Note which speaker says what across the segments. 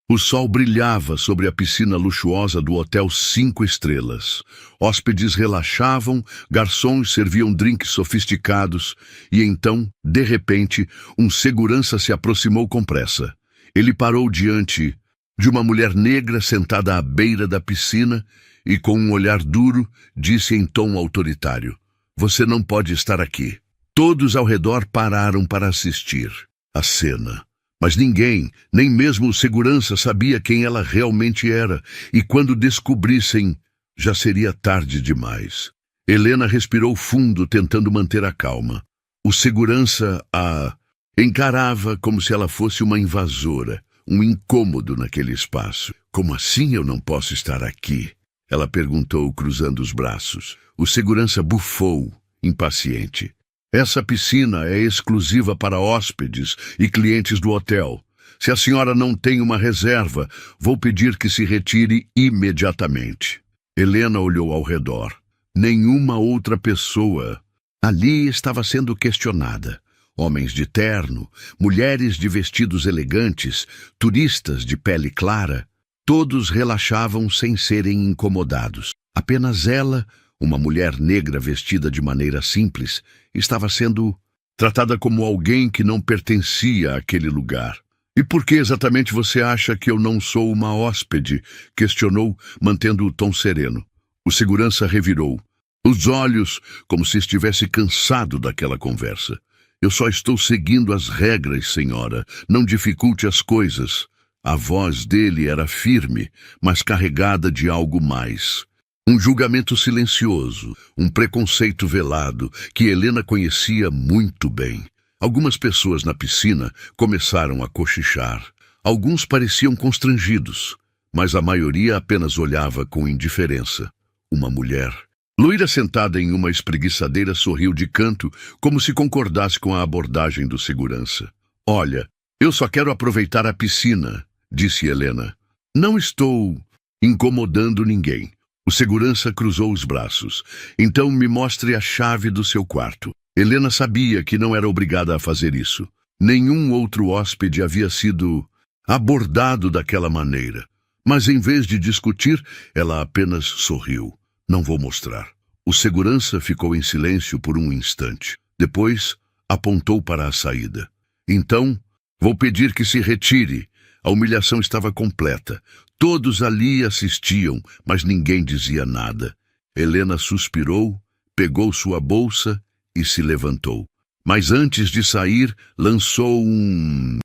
Speaker 1: O sol brilhava sobre a piscina luxuosa do Hotel 5 Estrelas. Hóspedes relaxavam, garçons serviam drinks sofisticados e então, de repente, um segurança se aproximou com pressa. Ele parou diante de uma mulher negra sentada à beira da piscina e, com um olhar duro, disse em tom autoritário: "Você não pode estar aqui." Todos ao redor pararam para assistir à cena. Mas ninguém, nem mesmo o segurança, sabia quem ela realmente era, e quando descobrissem, já seria tarde demais. Helena respirou fundo, tentando manter a calma. O segurança a encarava como se ela fosse uma invasora, um incômodo naquele espaço. "Como assim eu não posso estar aqui?" ela perguntou, cruzando os braços. O segurança bufou, impaciente. "Essa piscina é exclusiva para hóspedes e clientes do hotel. Se a senhora não tem uma reserva, vou pedir que se retire imediatamente." Helena olhou ao redor. Nenhuma outra pessoa ali estava sendo questionada. Homens de terno, mulheres de vestidos elegantes, turistas de pele clara, todos relaxavam sem serem incomodados. Apenas ela, uma mulher negra vestida de maneira simples, estava sendo tratada como alguém que não pertencia àquele lugar. "E por que exatamente você acha que eu não sou uma hóspede?" questionou, mantendo o tom sereno. O segurança revirou os olhos como se estivesse cansado daquela conversa. "Eu só estou seguindo as regras, senhora. Não dificulte as coisas." A voz dele era firme, mas carregada de algo mais. Um julgamento silencioso, um preconceito velado que Helena conhecia muito bem. Algumas pessoas na piscina começaram a cochichar. Alguns pareciam constrangidos, mas a maioria apenas olhava com indiferença. Uma mulher, loira sentada em uma espreguiçadeira, sorriu de canto, como se concordasse com a abordagem do segurança. "Olha, eu só quero aproveitar a piscina", disse Helena. "Não estou incomodando ninguém." O segurança cruzou os braços. "Então me mostre a chave do seu quarto." Helena sabia que não era obrigada a fazer isso. Nenhum outro hóspede havia sido abordado daquela maneira. Mas em vez de discutir, ela apenas sorriu. "Não vou mostrar." O segurança ficou em silêncio por um instante. Depois, apontou para a saída. "Então, vou pedir que se retire." A humilhação estava completa. Todos ali assistiam, mas ninguém dizia nada. Helena suspirou, pegou sua bolsa e se levantou. Mas antes de sair, lançou um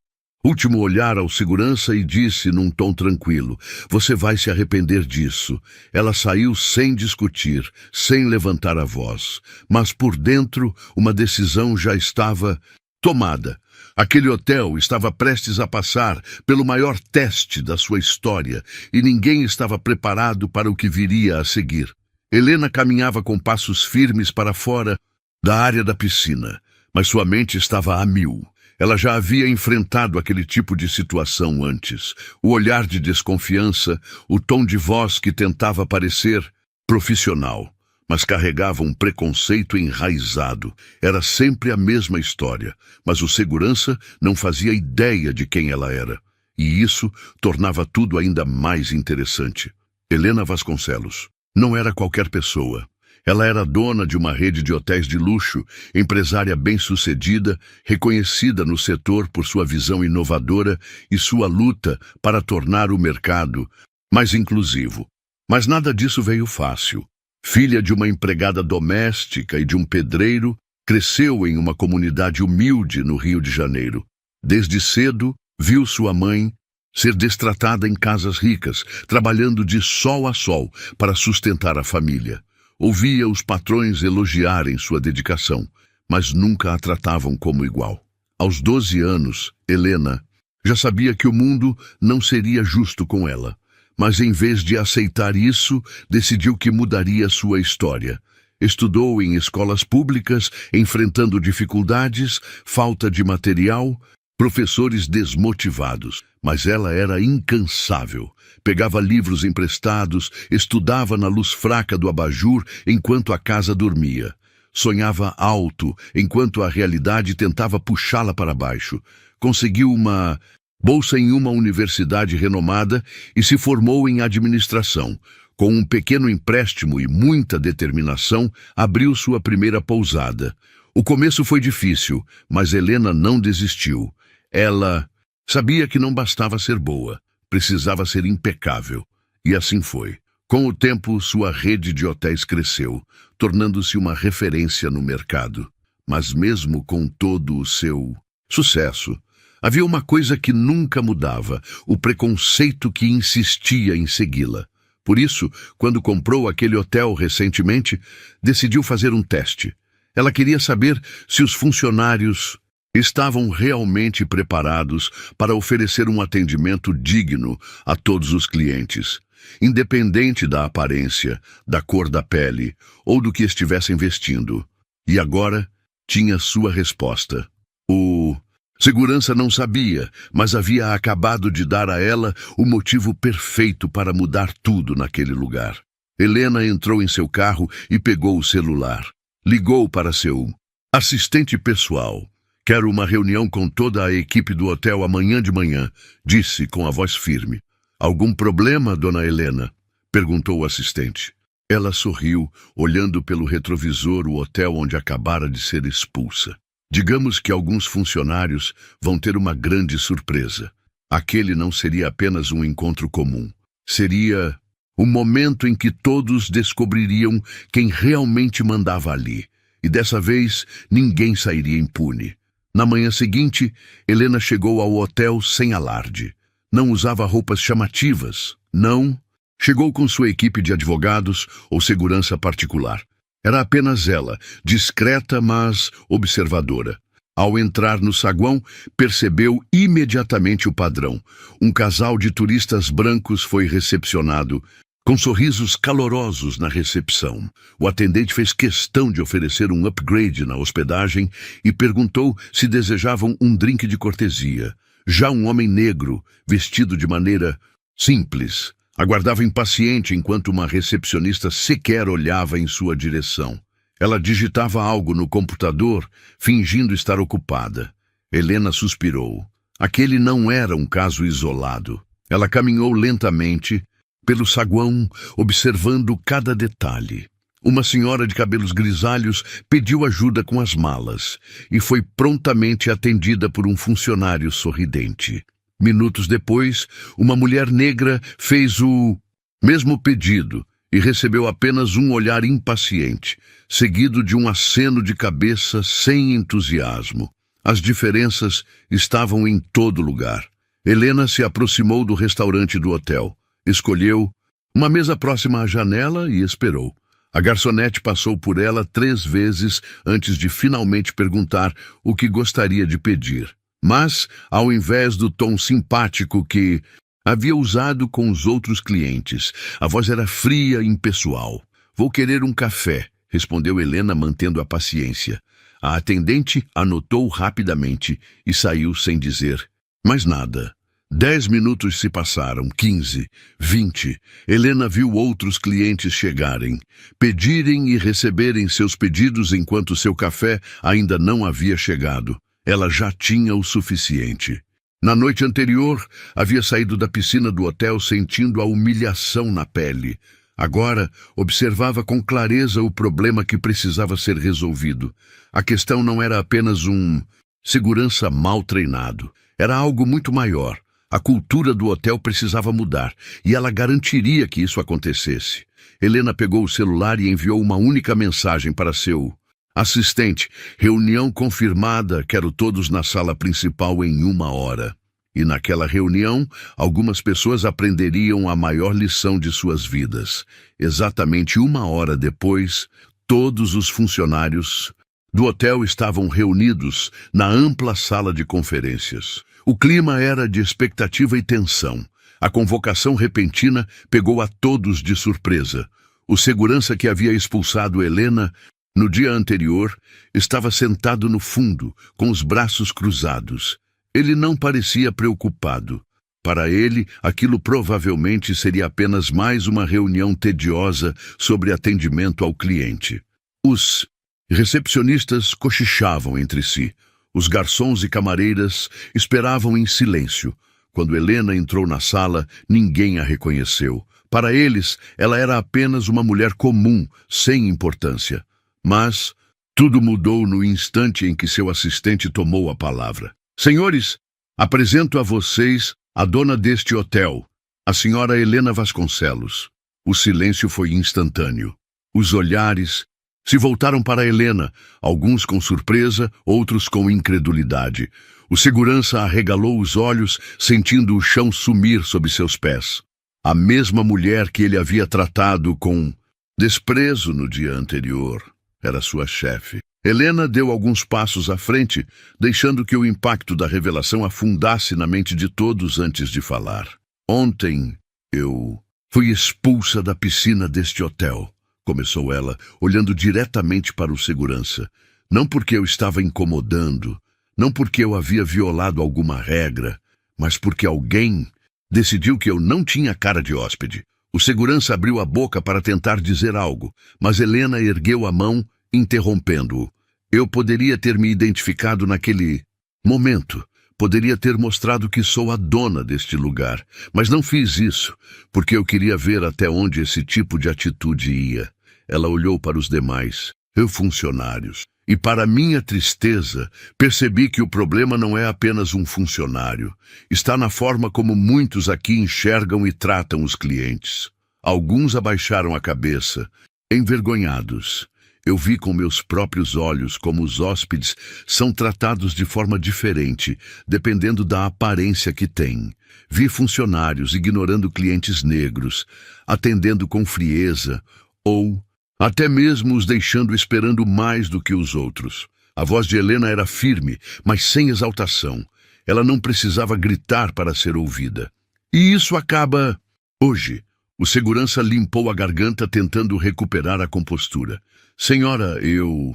Speaker 1: último olhar ao segurança e disse num tom tranquilo: "Você vai se arrepender disso." Ela saiu sem discutir, sem levantar a voz. Mas por dentro, uma decisão já estava tomada. Aquele hotel estava prestes a passar pelo maior teste da sua história e ninguém estava preparado para o que viria a seguir. Helena caminhava com passos firmes para fora da área da piscina, mas sua mente estava a mil. Ela já havia enfrentado aquele tipo de situação antes. O olhar de desconfiança, o tom de voz que tentava parecer profissional, mas carregava um preconceito enraizado. Era sempre a mesma história, mas o segurança não fazia ideia de quem ela era. E isso tornava tudo ainda mais interessante. Helena Vasconcelos não era qualquer pessoa. Ela era dona de uma rede de hotéis de luxo, empresária bem-sucedida, reconhecida no setor por sua visão inovadora e sua luta para tornar o mercado mais inclusivo. Mas nada disso veio fácil. Filha de uma empregada doméstica e de um pedreiro, cresceu em uma comunidade humilde no Rio de Janeiro. Desde cedo, viu sua mãe ser destratada em casas ricas, trabalhando de sol a sol para sustentar a família. Ouvia os patrões elogiarem sua dedicação, mas nunca a tratavam como igual. Aos 12 anos, Helena já sabia que o mundo não seria justo com ela. Mas em vez de aceitar isso, decidiu que mudaria sua história. Estudou em escolas públicas, enfrentando dificuldades, falta de material, professores desmotivados. Mas ela era incansável. Pegava livros emprestados, estudava na luz fraca do abajur enquanto a casa dormia. Sonhava alto, enquanto a realidade tentava puxá-la para baixo. Conseguiu uma bolsa em uma universidade renomada e se formou em administração. Com um pequeno empréstimo e muita determinação, abriu sua primeira pousada. O começo foi difícil, mas Helena não desistiu. Ela sabia que não bastava ser boa, precisava ser impecável. E assim foi. Com o tempo, sua rede de hotéis cresceu, tornando-se uma referência no mercado. Mas mesmo com todo o seu sucesso, havia uma coisa que nunca mudava: o preconceito que insistia em segui-la. Por isso, quando comprou aquele hotel recentemente, decidiu fazer um teste. Ela queria saber se os funcionários estavam realmente preparados para oferecer um atendimento digno a todos os clientes, independente da aparência, da cor da pele ou do que estivessem vestindo. E agora tinha sua resposta. O segurança não sabia, mas havia acabado de dar a ela o motivo perfeito para mudar tudo naquele lugar. Helena entrou em seu carro e pegou o celular. Ligou para seu assistente pessoal. "Quero uma reunião com toda a equipe do hotel amanhã de manhã", disse com a voz firme. "Algum problema, dona Helena?", perguntou o assistente. Ela sorriu, olhando pelo retrovisor o hotel onde acabara de ser expulsa. "Digamos que alguns funcionários vão ter uma grande surpresa. Aquele não seria apenas um encontro comum. Seria o momento em que todos descobririam quem realmente mandava ali. E dessa vez, ninguém sairia impune." Na manhã seguinte, Helena chegou ao hotel sem alarde. Não usava roupas chamativas. Não chegou com sua equipe de advogados ou segurança particular. Era apenas ela, discreta, mas observadora. Ao entrar no saguão, percebeu imediatamente o padrão. Um casal de turistas brancos foi recepcionado, com sorrisos calorosos na recepção. O atendente fez questão de oferecer um upgrade na hospedagem e perguntou se desejavam um drink de cortesia. Já um homem negro, vestido de maneira simples, aguardava impaciente enquanto uma recepcionista sequer olhava em sua direção. Ela digitava algo no computador, fingindo estar ocupada. Helena suspirou. Aquele não era um caso isolado. Ela caminhou lentamente pelo saguão, observando cada detalhe. Uma senhora de cabelos grisalhos pediu ajuda com as malas e foi prontamente atendida por um funcionário sorridente. Minutos depois, uma mulher negra fez o mesmo pedido e recebeu apenas um olhar impaciente, seguido de um aceno de cabeça sem entusiasmo. As diferenças estavam em todo lugar. Helena se aproximou do restaurante do hotel. Escolheu uma mesa próxima à janela e esperou. A garçonete passou por ela 3 vezes antes de finalmente perguntar o que gostaria de pedir. Mas, ao invés do tom simpático que havia usado com os outros clientes, a voz era fria e impessoal. "Vou querer um café", respondeu Helena, mantendo a paciência. A atendente anotou rapidamente e saiu sem dizer mais nada. 10 minutos se passaram, 15, 20. Helena viu outros clientes chegarem, pedirem e receberem seus pedidos enquanto seu café ainda não havia chegado. Ela já tinha o suficiente. Na noite anterior, havia saído da piscina do hotel sentindo a humilhação na pele. Agora, observava com clareza o problema que precisava ser resolvido. A questão não era apenas um segurança mal treinado. Era algo muito maior. A cultura do hotel precisava mudar, e ela garantiria que isso acontecesse. Helena pegou o celular e enviou uma única mensagem para seu assistente: "Reunião confirmada, quero todos na sala principal em 1 hora." E naquela reunião, algumas pessoas aprenderiam a maior lição de suas vidas. Exatamente 1 hora depois, todos os funcionários do hotel estavam reunidos na ampla sala de conferências. O clima era de expectativa e tensão. A convocação repentina pegou a todos de surpresa. O segurança que havia expulsado Helena no dia anterior estava sentado no fundo, com os braços cruzados. Ele não parecia preocupado. Para ele, aquilo provavelmente seria apenas mais uma reunião tediosa sobre atendimento ao cliente. Os recepcionistas cochichavam entre si. Os garçons e camareiras esperavam em silêncio. Quando Helena entrou na sala, ninguém a reconheceu. Para eles, ela era apenas uma mulher comum, sem importância. Mas tudo mudou no instante em que seu assistente tomou a palavra. Senhores, apresento a vocês a dona deste hotel, a senhora Helena Vasconcelos. O silêncio foi instantâneo. Os olhares se voltaram para Helena, alguns com surpresa, outros com incredulidade. O segurança arregalou os olhos, sentindo o chão sumir sob seus pés. A mesma mulher que ele havia tratado com desprezo no dia anterior era sua chefe. Helena deu alguns passos à frente, deixando que o impacto da revelação afundasse na mente de todos antes de falar. Ontem, eu fui expulsa da piscina deste hotel, começou ela, olhando diretamente para o segurança. Não porque eu estava incomodando, não porque eu havia violado alguma regra, mas porque alguém decidiu que eu não tinha cara de hóspede. O segurança abriu a boca para tentar dizer algo, mas Helena ergueu a mão, interrompendo-o. Eu poderia ter me identificado naquele momento. Poderia ter mostrado que sou a dona deste lugar, mas não fiz isso, porque eu queria ver até onde esse tipo de atitude ia. Ela olhou para os demais, funcionários, e para minha tristeza, percebi que o problema não é apenas um funcionário. Está na forma como muitos aqui enxergam e tratam os clientes. Alguns abaixaram a cabeça, envergonhados. Eu vi com meus próprios olhos como os hóspedes são tratados de forma diferente, dependendo da aparência que têm. Vi funcionários ignorando clientes negros, atendendo com frieza, ou até mesmo os deixando esperando mais do que os outros. A voz de Helena era firme, mas sem exaltação. Ela não precisava gritar para ser ouvida. E isso acaba hoje. O segurança limpou a garganta tentando recuperar a compostura. Senhora, eu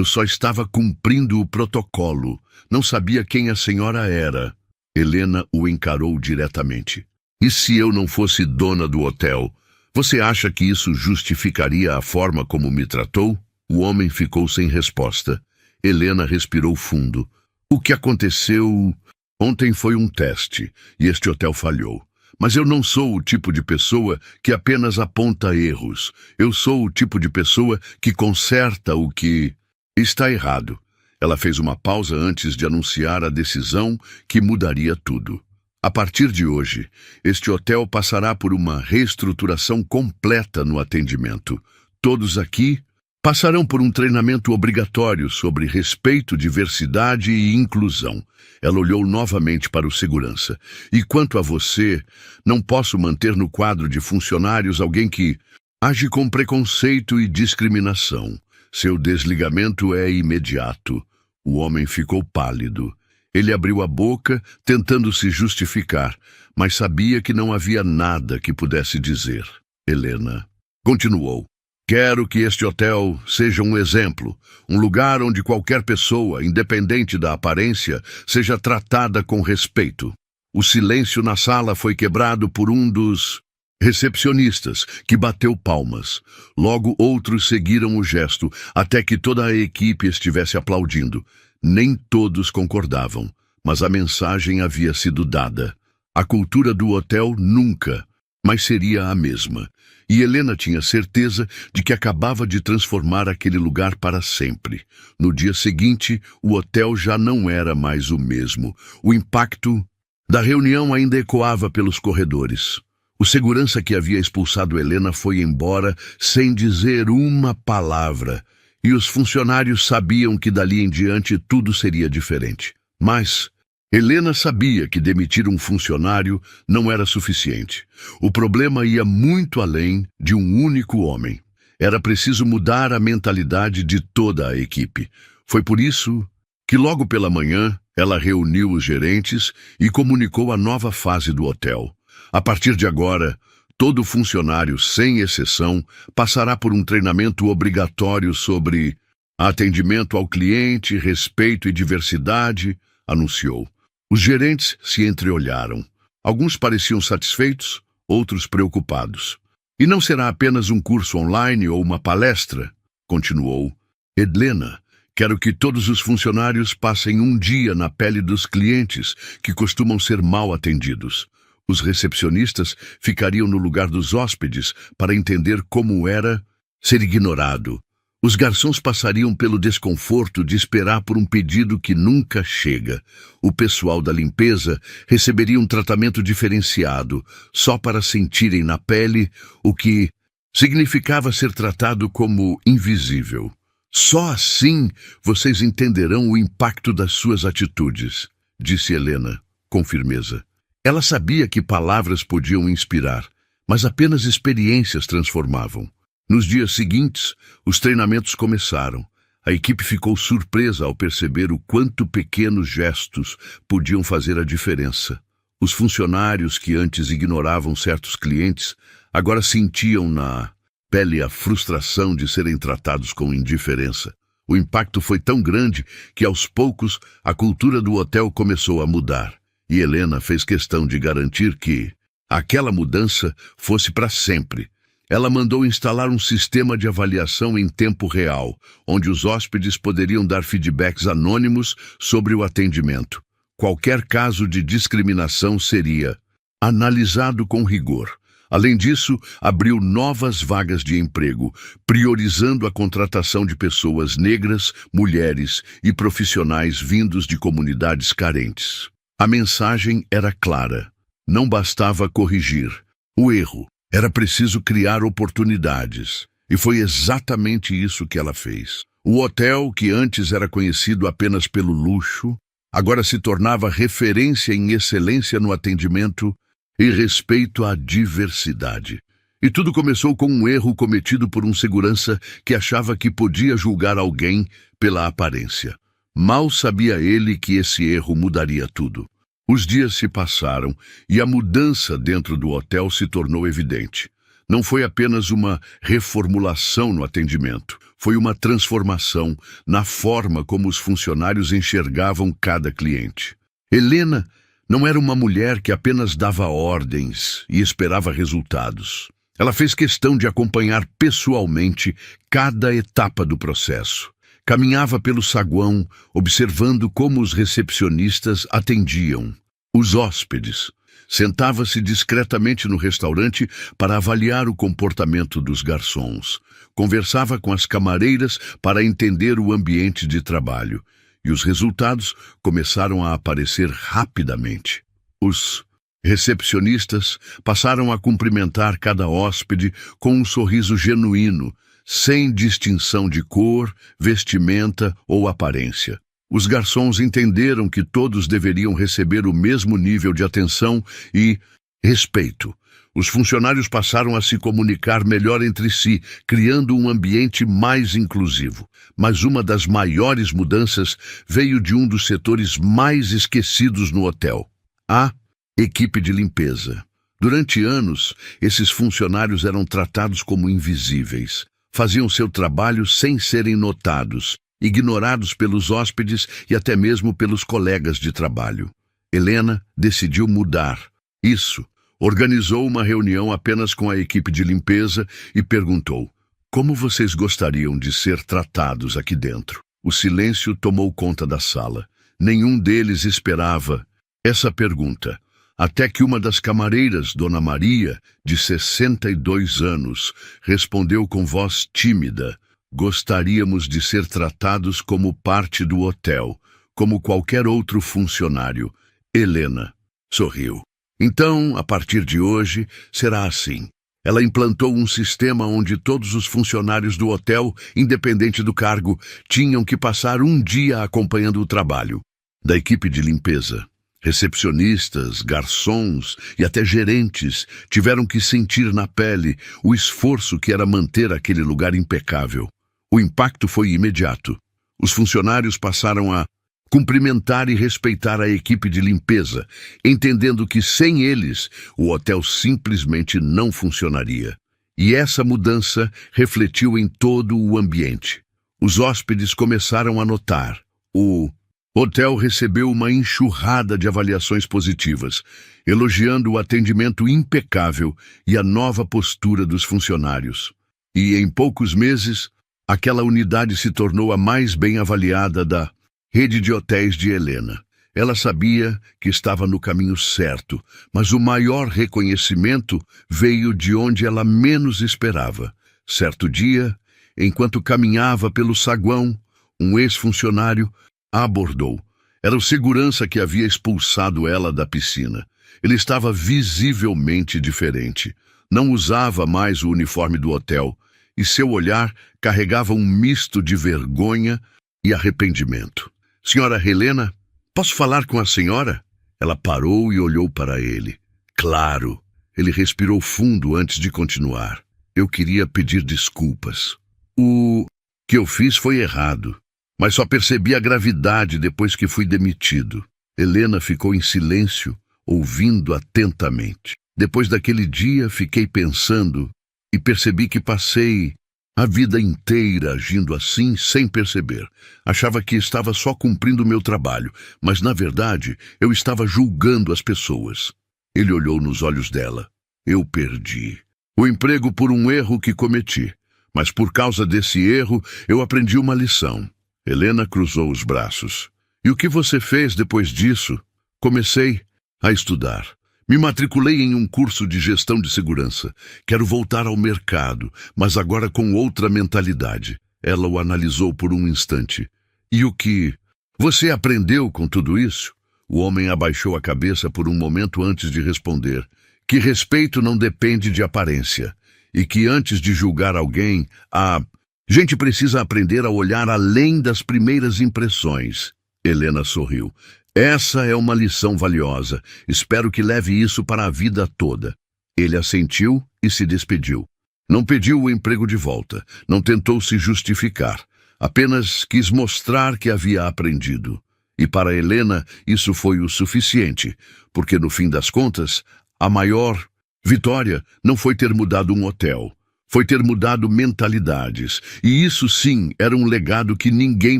Speaker 1: só estava cumprindo o protocolo. Não sabia quem a senhora era. Helena o encarou diretamente. E se eu não fosse dona do hotel? Você acha que isso justificaria a forma como me tratou? O homem ficou sem resposta. Helena respirou fundo. O que aconteceu? Ontem foi um teste, e este hotel falhou. Mas eu não sou o tipo de pessoa que apenas aponta erros. Eu sou o tipo de pessoa que conserta o que está errado. Ela fez uma pausa antes de anunciar a decisão que mudaria tudo. A partir de hoje, este hotel passará por uma reestruturação completa no atendimento. Todos aqui passarão por um treinamento obrigatório sobre respeito, diversidade e inclusão. Ela olhou novamente para o segurança. E quanto a você, não posso manter no quadro de funcionários alguém que age com preconceito e discriminação. Seu desligamento é imediato. O homem ficou pálido. Ele abriu a boca, tentando se justificar, mas sabia que não havia nada que pudesse dizer. Helena continuou. Quero que este hotel seja um exemplo, um lugar onde qualquer pessoa, independente da aparência, seja tratada com respeito. O silêncio na sala foi quebrado por um dos recepcionistas, que bateu palmas. Logo outros seguiram o gesto, até que toda a equipe estivesse aplaudindo. Nem todos concordavam, mas a mensagem havia sido dada. A cultura do hotel nunca mais seria a mesma. E Helena tinha certeza de que acabava de transformar aquele lugar para sempre. No dia seguinte, o hotel já não era mais o mesmo. O impacto da reunião ainda ecoava pelos corredores. O segurança que havia expulsado Helena foi embora sem dizer uma palavra. E os funcionários sabiam que dali em diante tudo seria diferente. Mas Helena sabia que demitir um funcionário não era suficiente. O problema ia muito além de um único homem. Era preciso mudar a mentalidade de toda a equipe. Foi por isso que logo pela manhã ela reuniu os gerentes e comunicou a nova fase do hotel. A partir de agora, todo funcionário, sem exceção, passará por um treinamento obrigatório sobre atendimento ao cliente, respeito e diversidade, anunciou. Os gerentes se entreolharam. Alguns pareciam satisfeitos, outros preocupados. E não será apenas um curso online ou uma palestra, continuou. Helena Quero que todos os funcionários passem um dia na pele dos clientes que costumam ser mal atendidos. Os recepcionistas ficariam no lugar dos hóspedes para entender como era ser ignorado. Os garçons passariam pelo desconforto de esperar por um pedido que nunca chega. O pessoal da limpeza receberia um tratamento diferenciado, só para sentirem na pele o que significava ser tratado como invisível. Só assim vocês entenderão o impacto das suas atitudes, disse Helena, com firmeza. Ela sabia que palavras podiam inspirar, mas apenas experiências transformavam. Nos dias seguintes, os treinamentos começaram. A equipe ficou surpresa ao perceber o quanto pequenos gestos podiam fazer a diferença. Os funcionários que antes ignoravam certos clientes, agora sentiam na pele a frustração de serem tratados com indiferença. O impacto foi tão grande que, aos poucos, a cultura do hotel começou a mudar. E Helena fez questão de garantir que aquela mudança fosse para sempre. Ela mandou instalar um sistema de avaliação em tempo real, onde os hóspedes poderiam dar feedbacks anônimos sobre o atendimento. Qualquer caso de discriminação seria analisado com rigor. Além disso, abriu novas vagas de emprego, priorizando a contratação de pessoas negras, mulheres e profissionais vindos de comunidades carentes. A mensagem era clara. Não bastava corrigir o erro. Era preciso criar oportunidades. E foi exatamente isso que ela fez. O hotel, que antes era conhecido apenas pelo luxo, agora se tornava referência em excelência no atendimento e respeito à diversidade. E tudo começou com um erro cometido por um segurança que achava que podia julgar alguém pela aparência. Mal sabia ele que esse erro mudaria tudo. Os dias se passaram e a mudança dentro do hotel se tornou evidente. Não foi apenas uma reformulação no atendimento, foi uma transformação na forma como os funcionários enxergavam cada cliente. Helena não era uma mulher que apenas dava ordens e esperava resultados. Ela fez questão de acompanhar pessoalmente cada etapa do processo. Caminhava pelo saguão, observando como os recepcionistas atendiam os hóspedes. Sentava-se discretamente no restaurante para avaliar o comportamento dos garçons. Conversava com as camareiras para entender o ambiente de trabalho. E os resultados começaram a aparecer rapidamente. Os recepcionistas passaram a cumprimentar cada hóspede com um sorriso genuíno, sem distinção de cor, vestimenta ou aparência. Os garçons entenderam que todos deveriam receber o mesmo nível de atenção e respeito. Os funcionários passaram a se comunicar melhor entre si, criando um ambiente mais inclusivo. Mas uma das maiores mudanças veio de um dos setores mais esquecidos no hotel: a equipe de limpeza. Durante anos, esses funcionários eram tratados como invisíveis. Faziam seu trabalho sem serem notados, ignorados pelos hóspedes e até mesmo pelos colegas de trabalho. Helena decidiu mudar isso. Organizou uma reunião apenas com a equipe de limpeza e perguntou: como vocês gostariam de ser tratados aqui dentro? O silêncio tomou conta da sala. Nenhum deles esperava essa pergunta. Até que uma das camareiras, Dona Maria, de 62 anos, respondeu com voz tímida: gostaríamos de ser tratados como parte do hotel, como qualquer outro funcionário. Helena sorriu. Então, a partir de hoje, será assim. Ela implantou um sistema onde todos os funcionários do hotel, independente do cargo, tinham que passar um dia acompanhando o trabalho da equipe de limpeza. Recepcionistas, garçons e até gerentes tiveram que sentir na pele o esforço que era manter aquele lugar impecável. O impacto foi imediato. Os funcionários passaram a cumprimentar e respeitar a equipe de limpeza, entendendo que sem eles o hotel simplesmente não funcionaria. E essa mudança refletiu em todo o ambiente. Os hóspedes começaram a notar. O hotel recebeu uma enxurrada de avaliações positivas, elogiando o atendimento impecável e a nova postura dos funcionários. E em poucos meses, Aquela unidade se tornou a mais bem avaliada da rede de hotéis de Helena. Ela sabia que estava no caminho certo, mas o maior reconhecimento veio de onde ela menos esperava. Certo dia, enquanto caminhava pelo saguão, um ex-funcionário a abordou. Era o segurança que havia expulsado ela da piscina. Ele estava visivelmente diferente. Não usava mais o uniforme do hotel, e seu olhar carregava um misto de vergonha e arrependimento. Senhora Helena, posso falar com a senhora? Ela parou e olhou para ele. Claro. Ele respirou fundo antes de continuar. Eu queria pedir desculpas. O que eu fiz foi errado, mas só percebi a gravidade depois que fui demitido. Helena ficou em silêncio, ouvindo atentamente. Depois daquele dia, fiquei pensando e percebi que passei a vida inteira agindo assim sem perceber. Achava que estava só cumprindo o meu trabalho, mas na verdade eu estava julgando as pessoas. Ele olhou nos olhos dela. Eu perdi o emprego por um erro que cometi, mas por causa desse erro eu aprendi uma lição. Helena cruzou os braços. E o que você fez depois disso? Comecei a estudar. Me matriculei em um curso de gestão de segurança. Quero voltar ao mercado, mas agora com outra mentalidade. Ela o analisou por um instante. E o que você aprendeu com tudo isso? O homem abaixou a cabeça por um momento antes de responder. Que respeito não depende de aparência. E que antes de julgar alguém, a gente precisa aprender a olhar além das primeiras impressões. Helena sorriu. Essa é uma lição valiosa. Espero que leve isso para a vida toda. Ele assentiu e se despediu. Não pediu o emprego de volta. Não tentou se justificar. Apenas quis mostrar que havia aprendido. E para Helena isso foi o suficiente, porque no fim das contas, a maior vitória não foi ter mudado um hotel. Foi ter mudado mentalidades. E isso sim era um legado que ninguém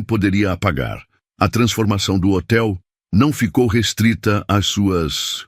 Speaker 1: poderia apagar. A transformação do hotel não ficou restrita às suas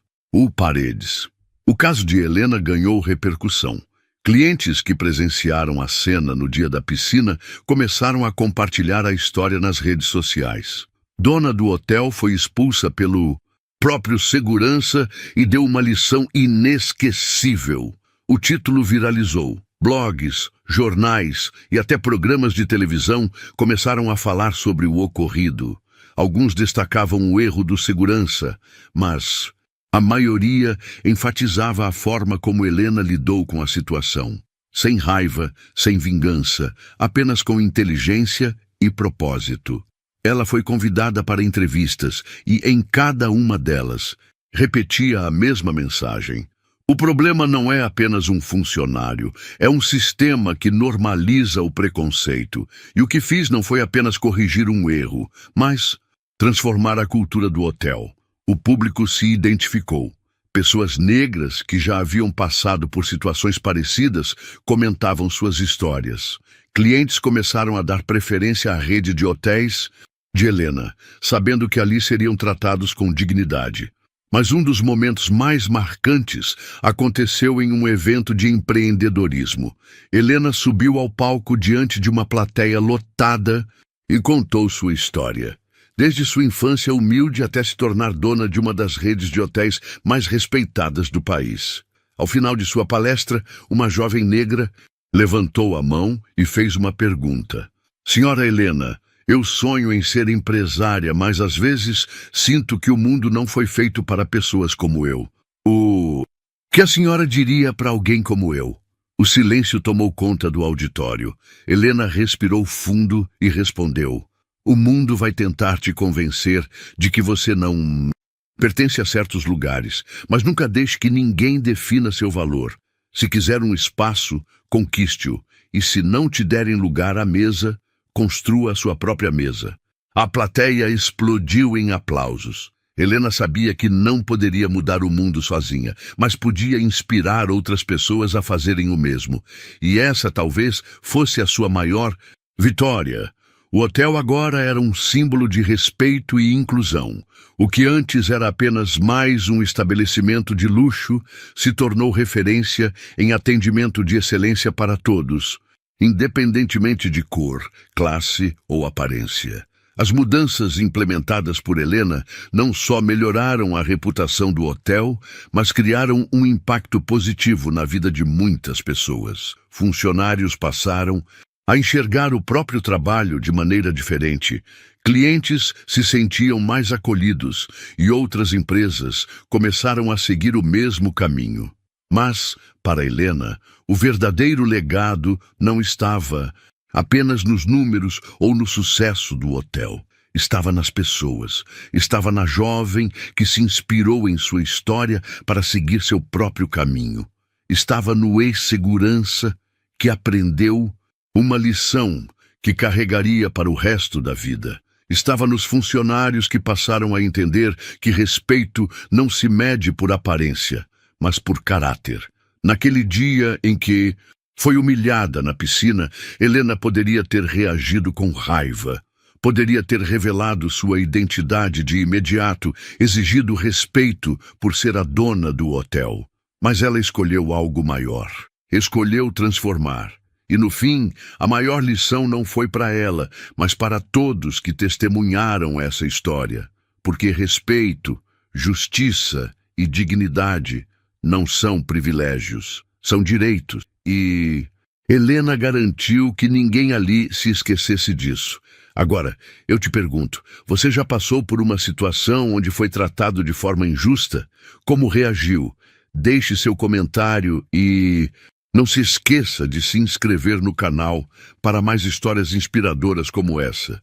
Speaker 1: paredes. O caso de Helena ganhou repercussão. Clientes que presenciaram a cena no dia da piscina começaram a compartilhar a história nas redes sociais. Dona do hotel foi expulsa pelo próprio segurança e deu uma lição inesquecível. O título viralizou. Blogs, jornais e até programas de televisão começaram a falar sobre o ocorrido. Alguns destacavam o erro do segurança, mas a maioria enfatizava a forma como Helena lidou com a situação. Sem raiva, sem vingança, apenas com inteligência e propósito. Ela foi convidada para entrevistas e, em cada uma delas, repetia a mesma mensagem. O problema não é apenas um funcionário, é um sistema que normaliza o preconceito. E o que fiz não foi apenas corrigir um erro, mas transformar a cultura do hotel. O público se identificou. Pessoas negras que já haviam passado por situações parecidas comentavam suas histórias. Clientes começaram a dar preferência à rede de hotéis de Helena, sabendo que ali seriam tratados com dignidade. Mas um dos momentos mais marcantes aconteceu em um evento de empreendedorismo. Helena subiu ao palco diante de uma plateia lotada e contou sua história. Desde sua infância humilde até se tornar dona de uma das redes de hotéis mais respeitadas do país. Ao final de sua palestra, uma jovem negra levantou a mão e fez uma pergunta. Senhora Helena, eu sonho em ser empresária, mas às vezes sinto que o mundo não foi feito para pessoas como eu. O que a senhora diria para alguém como eu? O silêncio tomou conta do auditório. Helena respirou fundo e respondeu. O mundo vai tentar te convencer de que você não pertence a certos lugares, mas nunca deixe que ninguém defina seu valor. Se quiser um espaço, conquiste-o, e se não te derem lugar à mesa, construa a sua própria mesa. A plateia explodiu em aplausos. Helena sabia que não poderia mudar o mundo sozinha, mas podia inspirar outras pessoas a fazerem o mesmo. E essa talvez fosse a sua maior vitória. O hotel agora era um símbolo de respeito e inclusão. O que antes era apenas mais um estabelecimento de luxo se tornou referência em atendimento de excelência para todos. independentemente de cor, classe ou aparência. As mudanças implementadas por Helena não só melhoraram a reputação do hotel, mas criaram um impacto positivo na vida de muitas pessoas. Funcionários passaram a enxergar o próprio trabalho de maneira diferente. Clientes se sentiam mais acolhidos e outras empresas começaram a seguir o mesmo caminho. Mas, para Helena, o verdadeiro legado não estava apenas nos números ou no sucesso do hotel. Estava nas pessoas, estava na jovem que se inspirou em sua história para seguir seu próprio caminho. Estava no ex-segurança que aprendeu uma lição que carregaria para o resto da vida. Estava nos funcionários que passaram a entender que respeito não se mede por aparência, mas por caráter. Naquele dia em que foi humilhada na piscina, Helena poderia ter reagido com raiva. Poderia ter revelado sua identidade de imediato, exigido respeito por ser a dona do hotel. Mas ela escolheu algo maior. Escolheu transformar. E no fim, a maior lição não foi para ela, mas para todos que testemunharam essa história. Porque respeito, justiça e dignidade não são privilégios, são direitos. E Helena garantiu que ninguém ali se esquecesse disso. Agora, eu te pergunto, você já passou por uma situação onde foi tratado de forma injusta? Como reagiu? Deixe seu comentário e não se esqueça de se inscrever no canal para mais histórias inspiradoras como essa.